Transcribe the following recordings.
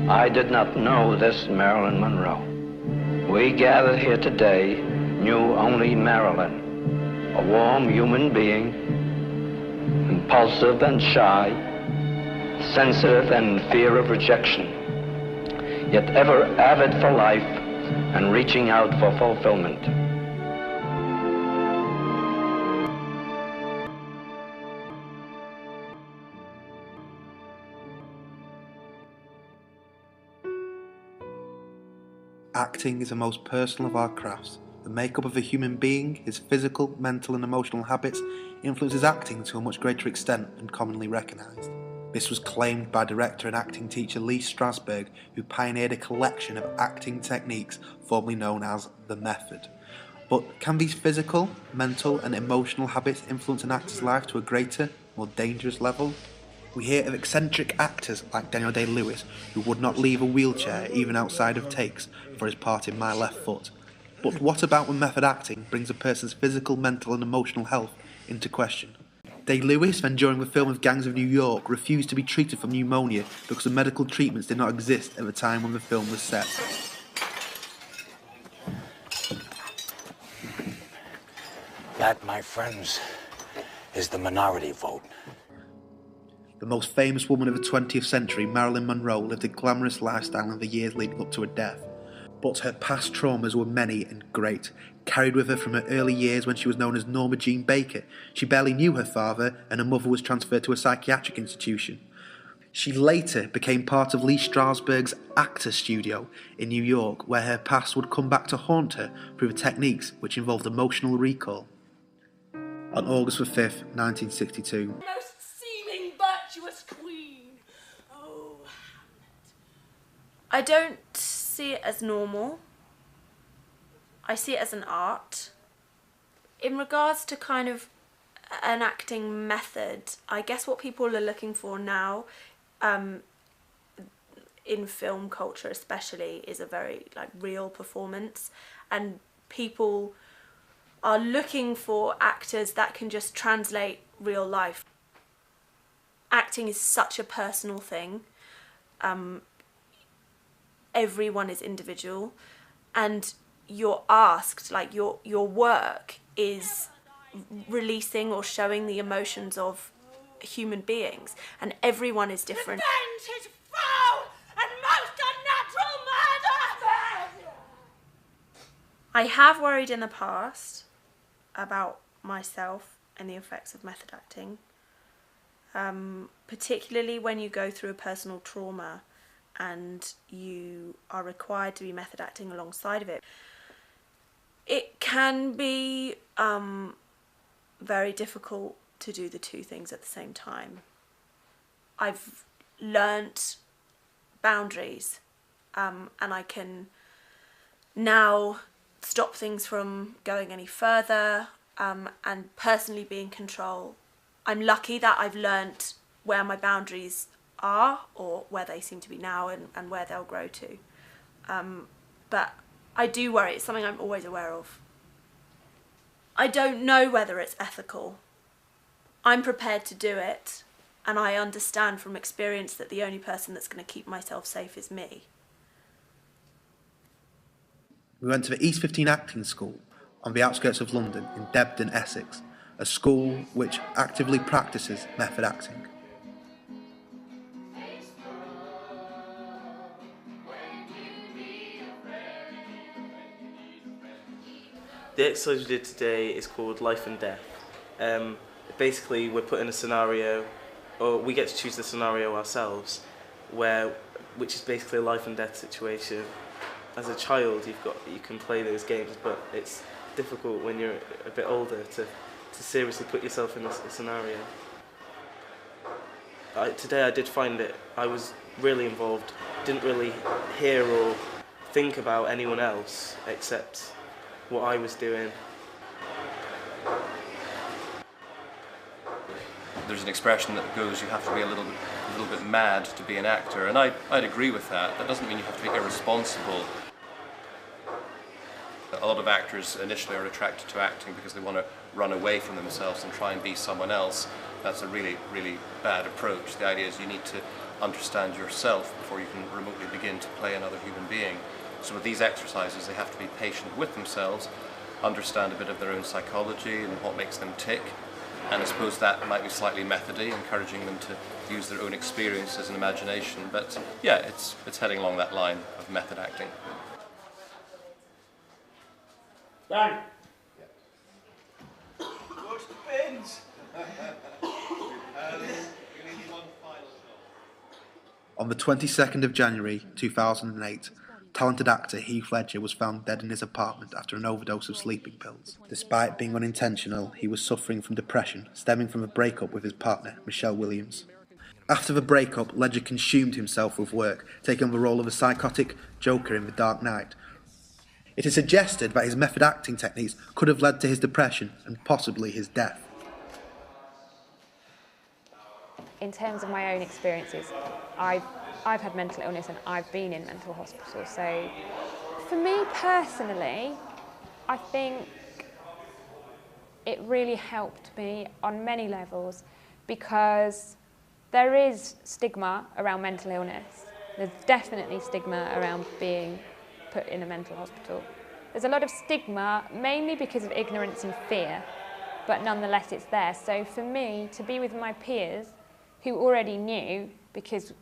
I did not know this Marilyn Monroe. We gathered here today knew only Marilyn, a warm human being, impulsive and shy, sensitive and fear of rejection, yet ever avid for life and reaching out for fulfillment. Acting is the most personal of our crafts. The makeup of a human being, his physical, mental and emotional habits influences acting to a much greater extent than commonly recognised. This was claimed by director and acting teacher Lee Strasberg, who pioneered a collection of acting techniques formerly known as the method. But can these physical, mental and emotional habits influence an actor's life to a greater, more dangerous level? We hear of eccentric actors like Daniel Day-Lewis who would not leave a wheelchair even outside of takes for his part in My Left Foot. But what about when method acting brings a person's physical, mental and emotional health into question? Day-Lewis, when during the film of Gangs of New York, refused to be treated for pneumonia because the medical treatments did not exist at the time when the film was set. That, my friends, is the minority vote. The most famous woman of the 20th century, Marilyn Monroe, lived a glamorous lifestyle in the years leading up to her death. But her past traumas were many and great, carried with her from her early years when she was known as Norma Jean Baker. She barely knew her father, and her mother was transferred to a psychiatric institution. She later became part of Lee Strasberg's actor studio in New York, where her past would come back to haunt her through techniques which involved emotional recall. On August 5th, 1962, most seeming virtuous queen. Oh, Hamlet. I don't see it as normal. I see it as an art. In regards to kind of an acting method, I guess what people are looking for now, in film culture especially, is a very real performance, and people are looking for actors that can just translate real life. Acting is such a personal thing. Everyone is individual, and you're asked, your work is releasing or showing the emotions of human beings, and everyone is different. Revenge is foul and most unnatural murder! I have worried in the past about myself and the effects of method acting, particularly when you go through a personal trauma and you are required to be method acting alongside of it. It can be very difficult to do the two things at the same time. I've learnt boundaries, and I can now stop things from going any further, and personally be in control. I'm lucky that I've learnt where my boundaries are, or where they seem to be now, and where they'll grow to. But I do worry. It's something I'm always aware of. I don't know whether it's ethical. I'm prepared to do it, and I understand from experience that the only person that's going to keep myself safe is me. we went to the East 15 Acting School on the outskirts of London in Debden, Essex, a school which actively practices method acting. The exercise we did today is called Life and Death. Basically, we're put in a scenario, or we get to choose the scenario ourselves, which is basically a life and death situation. As a child, you can play those games, but it's difficult when you're a bit older to seriously put yourself in a scenario. Today I did find it, I was really involved, didn't really hear or think about anyone else except what I was doing. There's an expression that goes, you have to be a little bit mad to be an actor, and I'd agree with that. That doesn't mean you have to be irresponsible. A lot of actors initially are attracted to acting because they want to run away from themselves and try and be someone else. That's a really, really bad approach. The idea is you need to understand yourself before you can remotely begin to play another human being. So with these exercises, they have to be patient with themselves, understand a bit of their own psychology and what makes them tick. And I suppose that might be slightly methody, encouraging them to use their own experiences and imagination. But yeah, it's heading along that line of method acting. Bang! Go to the bins! On the 22nd of January 2008, talented actor Heath Ledger was found dead in his apartment after an overdose of sleeping pills. Despite being unintentional, he was suffering from depression stemming from a breakup with his partner, Michelle Williams. After the breakup, Ledger consumed himself with work, taking on the role of a psychotic Joker in The Dark Knight. It is suggested that his method acting techniques could have led to his depression and possibly his death. In terms of my own experiences, I've had mental illness and I've been in mental hospital. So for me personally, I think it really helped me on many levels because there is stigma around mental illness. There's definitely stigma around being put in a mental hospital. There's a lot of stigma, mainly because of ignorance and fear, but nonetheless it's there. So for me, to be with my peers who already knew, because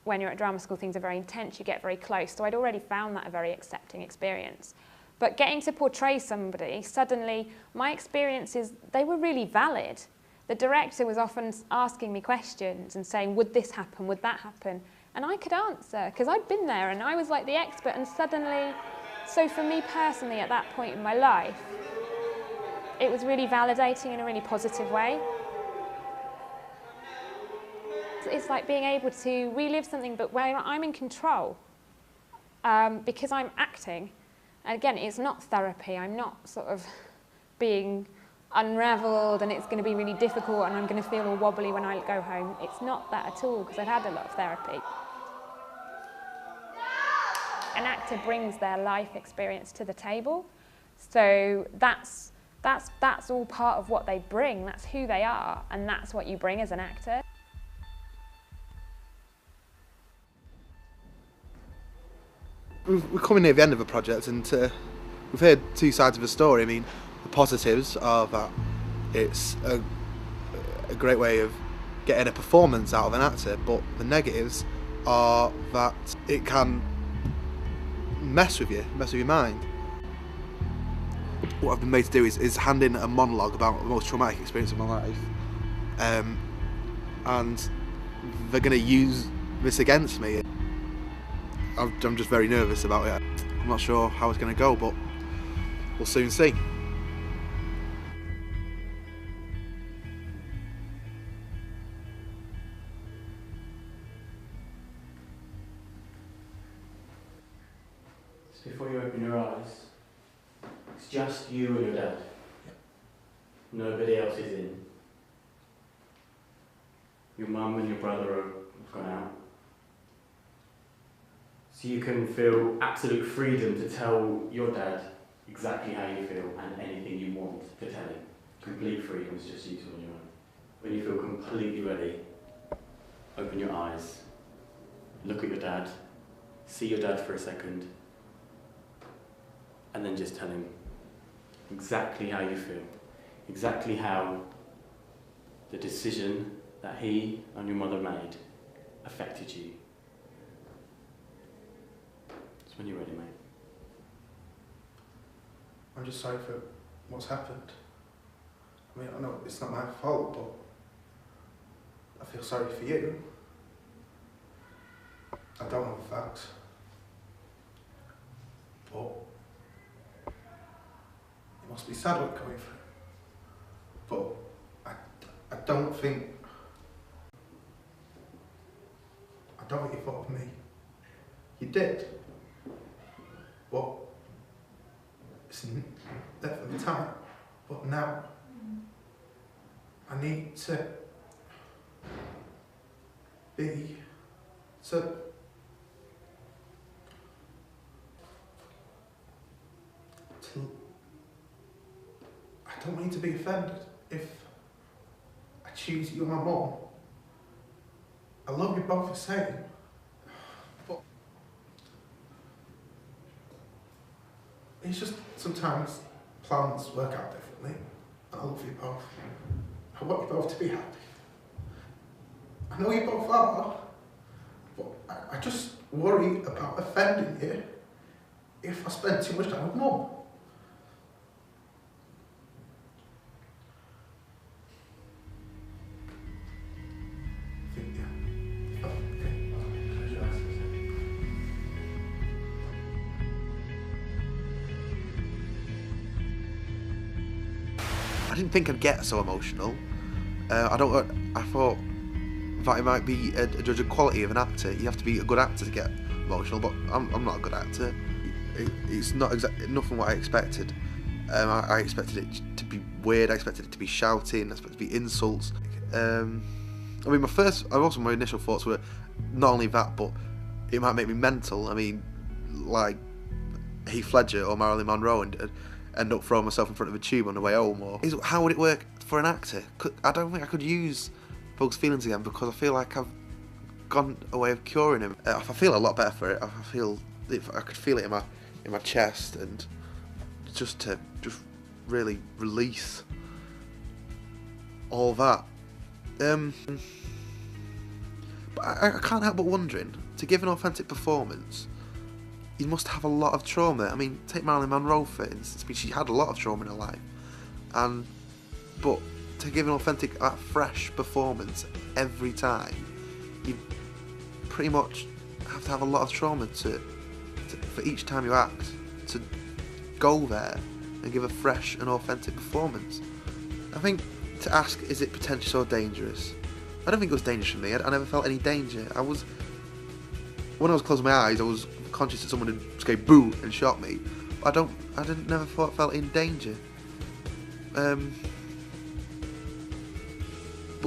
when you're at drama school things are very intense, you get very close, so I'd already found that a very accepting experience. But getting to portray somebody, suddenly my experiences, they were really valid. The director was often asking me questions and saying, would this happen, would that happen? And I could answer, because I'd been there and I was like the expert, and suddenly, so for me personally at that point in my life, it was really validating in a really positive way. It's like being able to relive something, but where I'm in control, because I'm acting. And again, it's not therapy. I'm not sort of being unravelled and it's going to be really difficult and I'm going to feel all wobbly when I go home. It's not that at all, because I've had a lot of therapy. An actor brings their life experience to the table, so that's all part of what they bring. That's who they are, and that's what you bring as an actor. We're coming near the end of the project, and we've heard two sides of the story. I mean, the positives are that it's a great way of getting a performance out of an actor, but the negatives are that it can mess with your mind. What I've been made to do is hand in a monologue about the most traumatic experience of my life, and they're going to use this against me. I'm just very nervous about it. I'm not sure how it's going to go, but we'll soon see. Just before you open your eyes, it's just you and your dad. Nobody else is in. Your mum and your brother have gone out. So you can feel absolute freedom to tell your dad exactly how you feel and anything you want to tell him. Complete freedom, it's just you two on your own. When you feel completely ready, open your eyes, look at your dad, see your dad for a second, and then just tell him exactly how you feel, exactly how the decision that he and your mother made affected you. When you're ready, mate. I'm just sorry for what's happened. I mean, I know it's not my fault, but I feel sorry for you. I don't know the facts, but it must be sad what you're going through. But I don't think you thought of me. You did. But it's left at the time. But now I need to be so. I don't want you to be offended if I choose you and my mum I love you both the same, but it's just sometimes plans work out differently, and I love you both. I want you both to be happy. I know you both are, but I just worry about offending you if I spend too much time with Mum. I didn't think I'd get so emotional. I thought that it might be a judge of quality of an actor. You have to be a good actor to get emotional, but I'm not a good actor. It's not nothing what I expected. I expected it to be weird. I expected it to be shouting. I expected it to be insults. I mean, my initial thoughts were not only that, but it might make me mental. I mean, like Heath Ledger or Marilyn Monroe, and end up throwing myself in front of a tube on the way home. Or how would it work for an actor? I don't think I could use those feelings again, because I feel like I've gone a way of curing him. I feel a lot better for it. I could feel it in my chest, and just really release all that. But I can't help but wondering, to give an authentic performance, you must have a lot of trauma. I mean, take Marilyn Monroe for instance. I mean, she had a lot of trauma in her life, but to give an authentic, fresh performance every time, you pretty much have to have a lot of trauma for each time you act, to go there and give a fresh and authentic performance. I think to ask, is it potentially so dangerous? I don't think it was dangerous for me. I never felt any danger. When I was closing my eyes, I was conscious that someone had just go boo and shot me. But I never felt in danger. But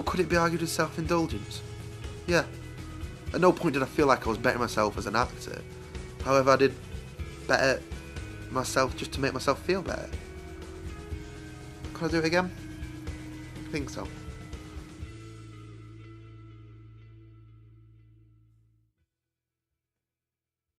could it be argued as self-indulgence? Yeah. At no point did I feel like I was bettering myself as an actor. However, I did better myself just to make myself feel better. Could I do it again? I think so.